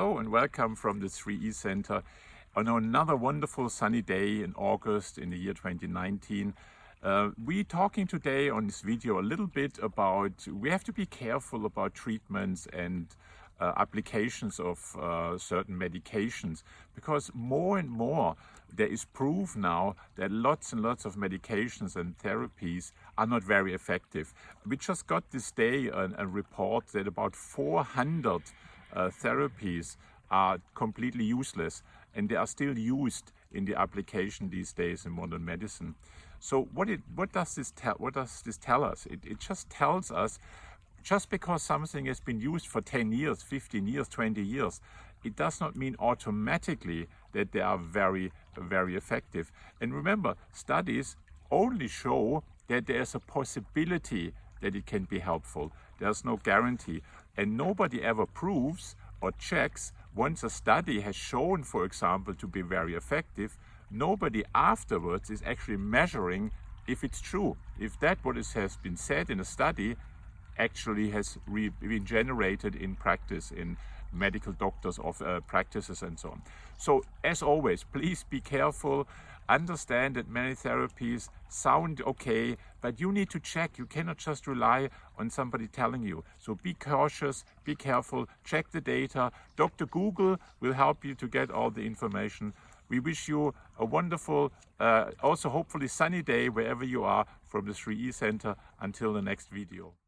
Hello and welcome from the 3E Center on another wonderful sunny day in August in the year 2019. We're talking today on this video a little bit about we have to be careful about treatments and applications of certain medications, because more and more there is proof now that lots and lots of medications and therapies are not very effective. We just got this day a report that about 400 therapies are completely useless, and they are still used in the application these days in modern medicine. So what does this tell us? It just tells us, just because something has been used for 10 years, 15 years, 20 years, it does not mean automatically that they are very, very effective. And remember, studies only show that there's a possibility that it can be helpful. There's no guarantee. And nobody ever proves or checks, once a study has shown, for example, to be very effective, nobody afterwards is actually measuring if it's true. If what has been said in a study actually has been generated in practice, in medical doctors' practices and so on. So as always, please be careful. Understand that many therapies sound okay, but you need to check. You cannot just rely on somebody telling you. So be cautious, be careful, check the data. Dr. Google will help you to get all the information. We wish you a wonderful, also hopefully sunny day wherever you are from the 3E Center. Until the next video.